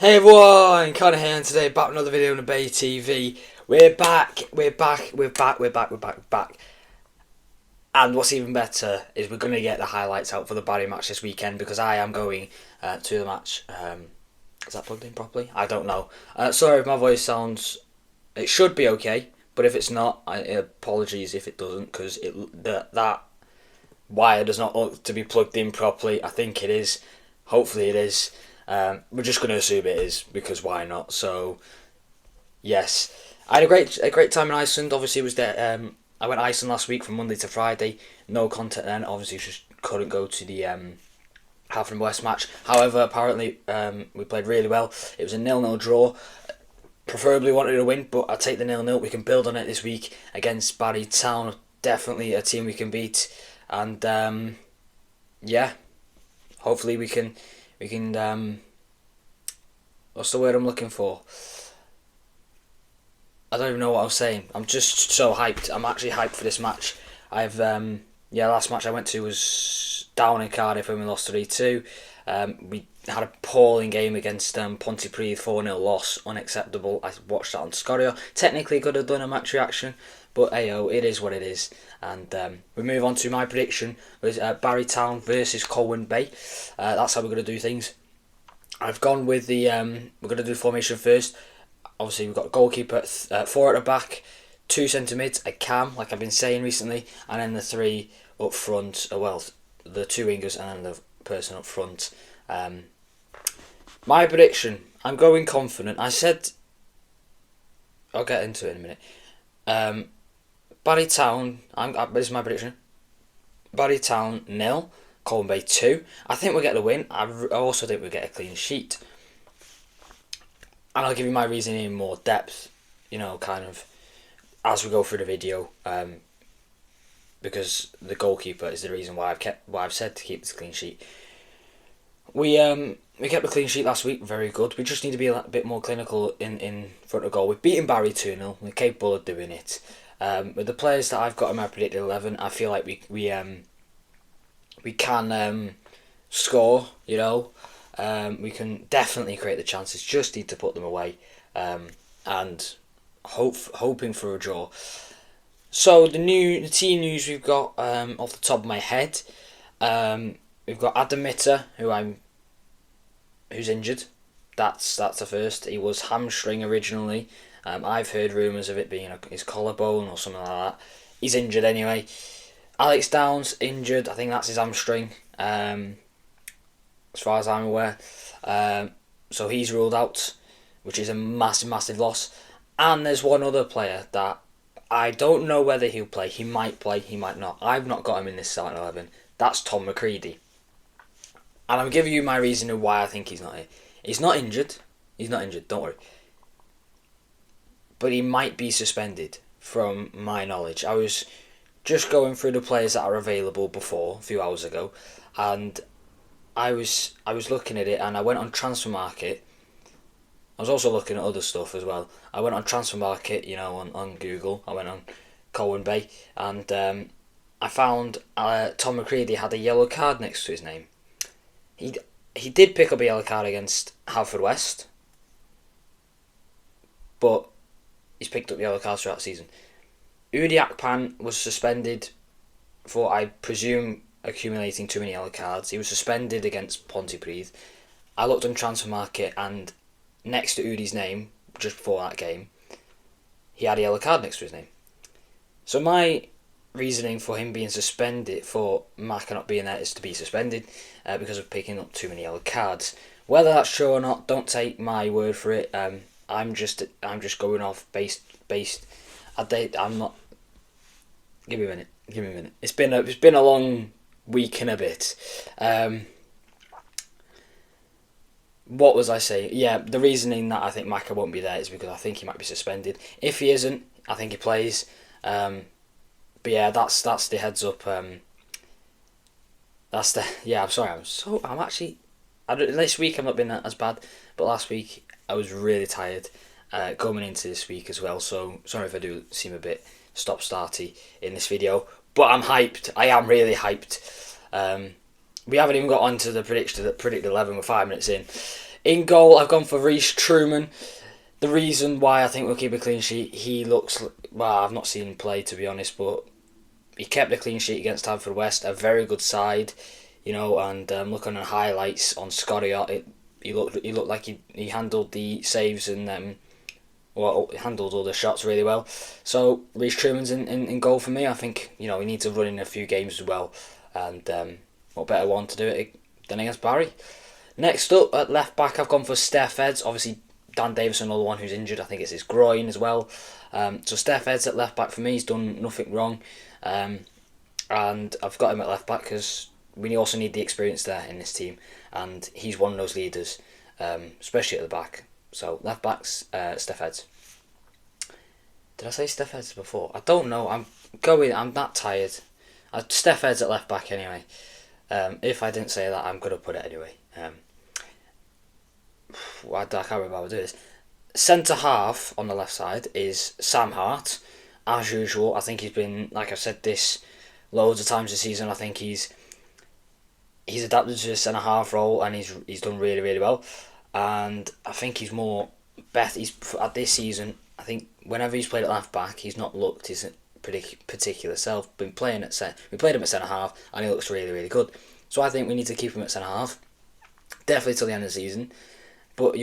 Hey everyone, Connor here, and today back with another video on the Bay TV. We're back. And what's even better is we're going to get the highlights out for the Barry match this weekend because I am going to the match. Is that plugged in properly? I don't know. Sorry if my voice sounds... It should be okay, but if it's not, apologies if it doesn't because that wire does not look to be plugged in properly. I think it is. Hopefully it is. We're just going to assume it is because why not? So, yes, I had a great time in Iceland. Obviously, it was there. I went to Iceland last week from Monday to Friday. No content then. Obviously, just couldn't go to the Half and West match. However, apparently we played really well. It was a 0-0 draw. Preferably wanted to win, but I'll take the 0-0. We can build on it this week against Barry Town. Definitely a team we can beat, and yeah, hopefully we can. What's the word I'm looking for? I don't even know what I was saying. I'm just so hyped. I'm actually hyped for this match. Last match I went to was down in Cardiff when we lost 3-2. We had a appalling game against Pontypridd, 4-0 loss, unacceptable. I watched that on Scorio. Technically could have done a match reaction, but ayo, it is what it is. And we move on to my prediction, was Barry Town versus Colwyn Bay. That's how we're going to do things. I've gone with the, we're going to do formation first. Obviously we've got a goalkeeper, 4 at the back, 2 centre mids, a cam, like I've been saying recently, and then the 3 up front, the 2 wingers and then the person up front. My prediction, I'm going confident. I said, I'll get into it in a minute. Barry Town, this is my prediction. Barry Town 0, Colwyn Bay 2. I think we'll get the win. I also think we'll get a clean sheet. And I'll give you my reasoning in more depth, kind of as we go through the video. Because the goalkeeper is the reason why I've said to keep this clean sheet. We kept a clean sheet last week, very good. We just need to be a bit more clinical in front of goal. We've beaten Barry 2-0. We're capable of doing it. With the players that I've got in my predicted 11, I feel like we can score. We can definitely create the chances. Just need to put them away, and hoping for a draw. So the team news we've got off the top of my head, we've got Adam Mitter, who's injured. That's the first. He was hamstring originally. I've heard rumours of it being his collarbone or something like that. He's injured anyway. Alex Downs injured. I think that's his hamstring. As far as I'm aware. So he's ruled out, which is a massive loss. And there's one other player that I don't know whether he'll play. He might play, he might not. I've not got him in this starting 11. That's Tom McCready. And I'm giving you my reason why I think he's not here. He's not injured. Don't worry. But he might be suspended, from my knowledge. I was just going through the players that are available before, a few hours ago, and I was looking at it, and I went on Transfer Market. I was also looking at other stuff as well. I went on Transfer Market, on Google. I went on Colwyn Bay, and I found Tom McCready had a yellow card next to his name. He did pick up a yellow card against Haverfordwest, but he's picked up yellow cards throughout the season. Udi Akpan was suspended for, I presume, accumulating too many yellow cards. He was suspended against Pontypridd. I looked on Transfer Market, and next to Udi's name, just before that game, he had a yellow card next to his name. So my reasoning for him being suspended, for Maka not being there, is to be suspended because of picking up too many yellow cards. Whether that's true or not, don't take my word for it. I'm just going off based. I'm not. Give me a minute. It's been a long week and a bit. What was I saying? Yeah, the reasoning that I think Maka won't be there is because I think he might be suspended. If he isn't, I think he plays. But yeah, that's the heads up. I'm sorry. This week I've not been as bad, but last week I was really tired. Coming into this week as well, so sorry if I do seem a bit stop-starty in this video, but I'm hyped. I am really hyped. We haven't even got onto the predicted 11. We're 5 minutes in. In goal, I've gone for Reece Truman. The reason why I think we'll keep a clean sheet, he looks... Well, I've not seen him play, to be honest, but he kept a clean sheet against Haverford a very good side, and looking at highlights on Scotty, he looked like he handled the saves and handled all the shots really well. So Reece Truman's in goal for me. I think he needs to run in a few games as well, and what better one to do it than against Barry. Next up at left back, I've gone for Steph Eds. Obviously Dan Davison, another one who's injured. I think it's his groin as well. So Steph Eds at left back for me. He's done nothing wrong, and I've got him at left back because we also need the experience there in this team, and he's one of those leaders, especially at the back. So left back's Steph Eds. Did I say Steph Eds before? I don't know. I'm that tired. Steph Eds at left back anyway. If I didn't say that, I'm gonna put it anyway. I can't remember how to do this. Centre half on the left side is Sam Hart, as usual. I think he's been, like I've said this loads of times this season. I think he's adapted to the centre half role and he's done really, really well. And I think he's at this season. I think whenever he's played at left back, he's not looked his particular self. We played him at centre half, and he looks really, really good. So I think we need to keep him at centre half, definitely till the end of the season. But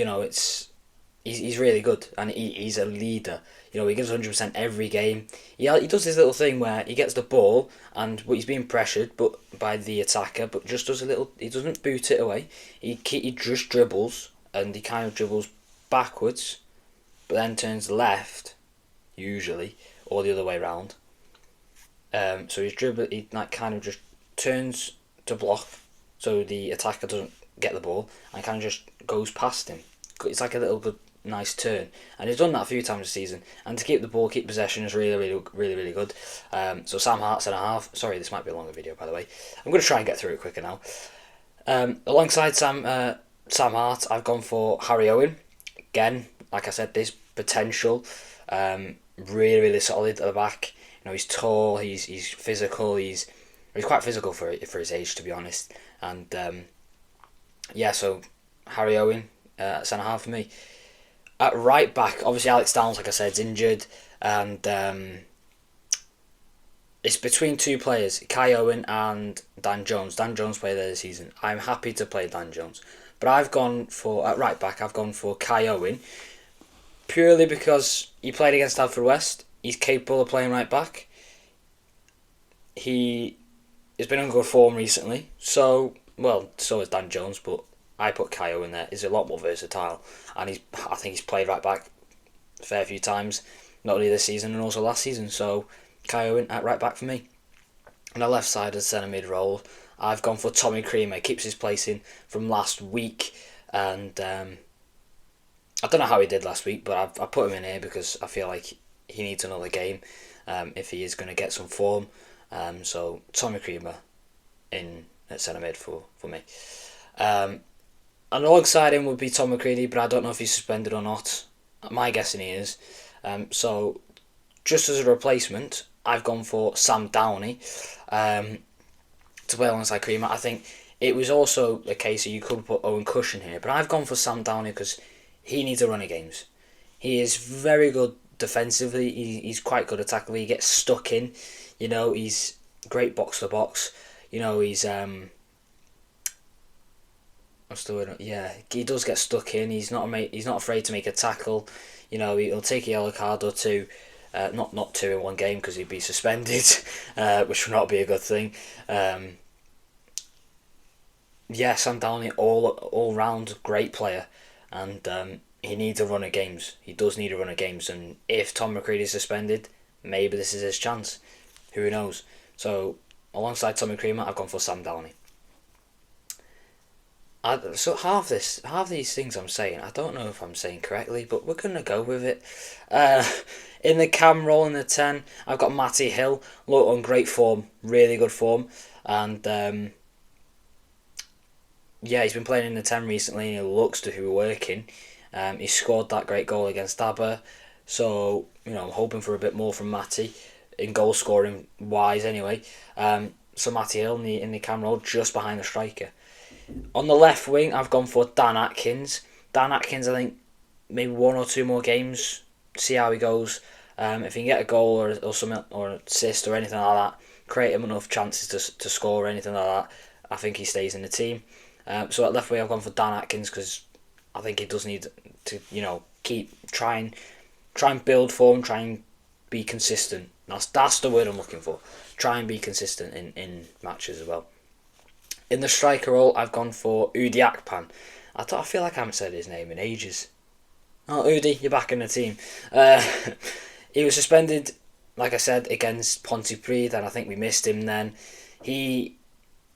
he's really good, and he's a leader. He gives 100% every game. He does this little thing where he gets the ball and he's being pressured, by the attacker, but just does a little. He doesn't boot it away. He just dribbles, and he kind of dribbles backwards, but then turns left, usually, or the other way round. So he kind of just turns to block, so the attacker doesn't get the ball, and kind of just goes past him. It's like a little good, nice turn, and he's done that a few times this season. And to keep the ball, keep possession is really, really, really, really good. So Sam Hart centre half. Sorry, this might be a longer video, by the way. I'm going to try and get through it quicker now. Alongside Sam Hart, I've gone for Harry Owen. Again, like I said, this potential, really, really solid at the back. He's tall, he's physical, he's quite physical for his age, to be honest. And so Harry Owen, centre half for me. At right back, obviously Alex Downs, like I said, is injured, and it's between two players, Kai Owen and Dan Jones. Dan Jones played there this season. I'm happy to play Dan Jones, but I've gone for at right back. I've gone for Kai Owen purely because he played against Haverford. He's capable of playing right back. He has been on good form recently, so is Dan Jones, but I put Kai Owen there. He's a lot more versatile, and I think he's played right back a fair few times, not only this season and also last season. So Kai Owen at right back for me. On the left side of the centre mid role, I've gone for Tommy Creamer. He keeps his place in from last week, and I don't know how he did last week, but I put him in here because I feel like he needs another game if he is going to get some form. So Tommy Creamer in at centre mid for me. And alongside him would be Tom McCready, but I don't know if he's suspended or not. My guessing he is. So just as a replacement, I've gone for Sam Downey to play alongside Creamer. I think it was also a case of you could put Owen Cushion here, but I've gone for Sam Downey because he needs a run of games. He is very good defensively. He's quite good attackingly. He gets stuck in. He's great box to box. He's he does get stuck in. He's not afraid to make a tackle. He'll take a yellow card or two. Not two in one game because he'd be suspended, which would not be a good thing. Sam Downey, all round great player, and he needs a run of games. He does need a run of games, and if Tom McCready is suspended, maybe this is his chance. Who knows? So alongside Tommy Creamer, I've gone for Sam Downey. So half these things I'm saying, I don't know if I'm saying correctly, but we're gonna go with it. In the cam role in the 10, I've got Matty Hill, look on great form, really good form, and he's been playing in the 10 recently, and he looks to be working. He scored that great goal against Aber, so I'm hoping for a bit more from Matty in goal scoring wise anyway. So Matty Hill in the cam role, just behind the striker. On the left wing, I've gone for Dan Atkins. Dan Atkins, I think maybe 1 or 2 more games, see how he goes. If he can get a goal or something, or an assist or anything like that, create him enough chances to score or anything like that, I think he stays in the team. So at left wing I've gone for Dan Atkins because I think he does need to, try and build form, try and be consistent. That's the word I'm looking for. Try and be consistent in matches as well. In the striker role, I've gone for Udi Akpan. I feel like I haven't said his name in ages. Oh, Udi, you're back in the team. He was suspended, like I said, against Pontypridd, and I think we missed him then. He,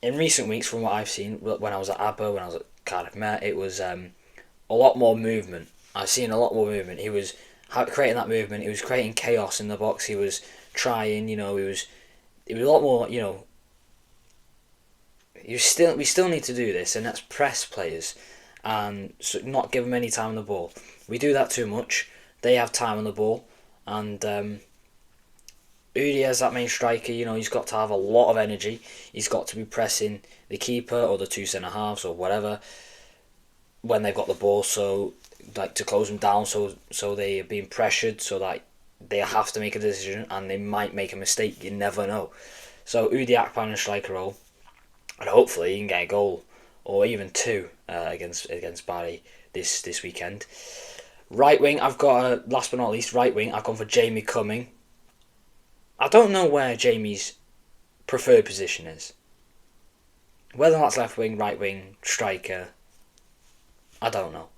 in recent weeks, from what I've seen, when I was at Aber, when I was at Cardiff Met, it was a lot more movement. I've seen a lot more movement. He was creating that movement. He was creating chaos in the box. He was trying, he was a lot more, we still need to do this, and that's press players and not give them any time on the ball. We do that too much. They have time on the ball, and Udi as that main striker, he's got to have a lot of energy. He's got to be pressing the keeper or the 2 centre halves or whatever when they've got the ball, so like to close them down, so they are being pressured, so that they have to make a decision and they might make a mistake. You never know. So Udi Akpan in striker role, and hopefully he can get a goal or even 2 against Barry this weekend. Right wing, I've got last but not least, right wing, I've gone for Jamie Cumming. I don't know where Jamie's preferred position is. Whether that's left wing, right wing, striker, I don't know.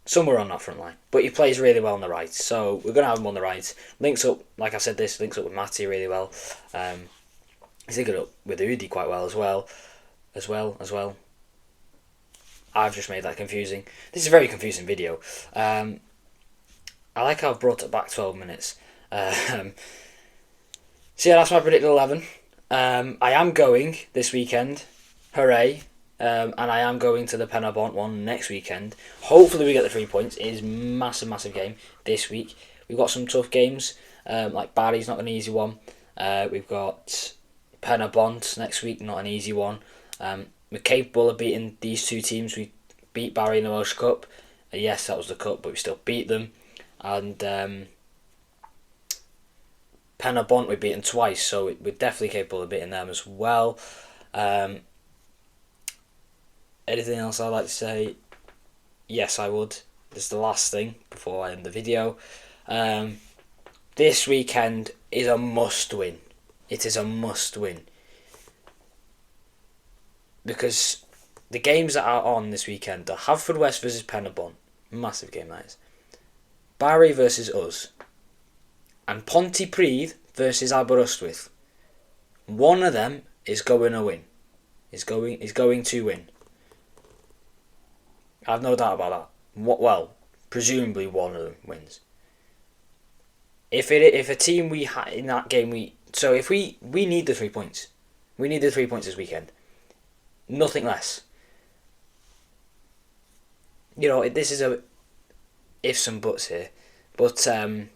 Somewhere on that front line. But he plays really well on the right, so we're going to have him on the right. Links up, like I said, links up with Matty really well. He's linking up with Udi quite well as well. I've just made that confusing. This is a very confusing video. I like how I've brought it back 12 minutes. So yeah, that's my predicted 11. I am going this weekend. Hooray. And I am going to the Penabont one next weekend. Hopefully we get the 3 points. It is massive game this week. We've got some tough games. Like Barry's not an easy one. We've got Penabont next week, not an easy one. We're capable of beating these 2 teams. We beat Barry in the Welsh Cup. Yes, that was the cup, but we still beat them. And Penabont we've beaten twice, so we're definitely capable of beating them as well. Anything else I'd like to say? Yes, I would. This is the last thing before I end the video. This weekend is a must win. It is a must win. Because the games that are on this weekend are Haverfordwest versus Penabont. Massive game that is. Barry versus us. And Pontypridd versus Aberystwyth. One of them is going to win. Is going to win. I have no doubt about that. Well, presumably one of them wins. If a team we had in that game so if we need the 3 points. We need the 3 points this weekend. Nothing less. This is a ifs and buts here, but I'm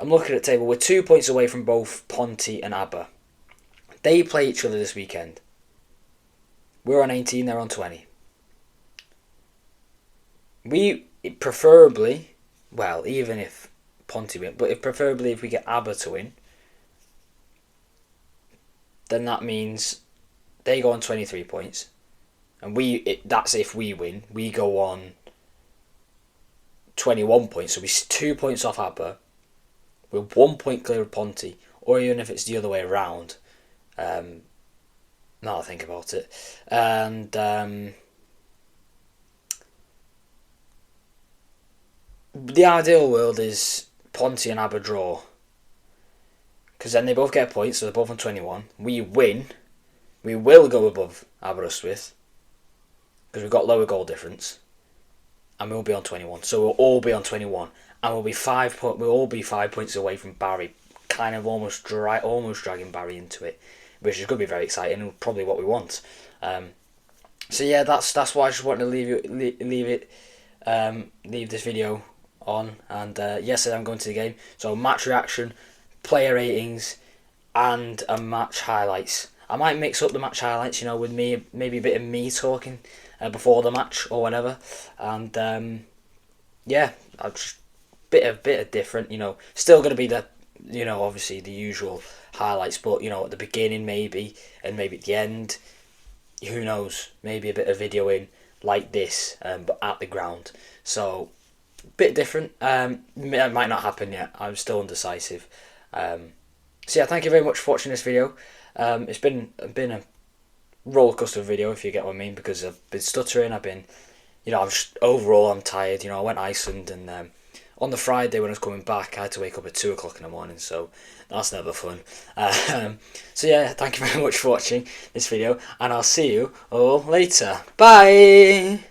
looking at the table. We're 2 points away from both Ponty and Aber. They play each other this weekend. We're on 18, they're on 20. We preferably, well, even if Ponty win, but preferably if we get Aber to win, then that means they go on 23 points. And that's if we win. We go on 21 points, so we're 2 points off Aber. We're 1 point clear of Ponty, or even if it's the other way around. Now I think about it. And the ideal world is Ponty and Aber draw. Because then they both get points, so they're both on 21. We win. We will go above Aberystwyth. Because we've got lower goal difference. And we'll be on 21. So we'll all be on 21. And we'll all be 5 points away from Barry. Kind of almost dragging Barry into it. Which is going to be very exciting and probably what we want. So yeah, that's why I just wanted to leave this video on. And yesterday I'm going to the game. So match reaction, player ratings, and a match highlights. I might mix up the match highlights, with me, maybe a bit of me talking before the match or whatever, and yeah, I just bit of different. Still going to be the obviously the usual highlights, but at the beginning maybe, and maybe at the end, who knows? Maybe a bit of videoing like this, but at the ground. So bit different. It might not happen yet. I'm still undecisive. So yeah, thank you very much for watching this video. It's been a roller coaster video, if you get what I mean, because I've been stuttering. I've been, I'm just overall I'm tired. I went Iceland, and on the Friday when I was coming back, I had to wake up at 2 o'clock in the morning. So that's never fun. So yeah, thank you very much for watching this video, and I'll see you all later. Bye.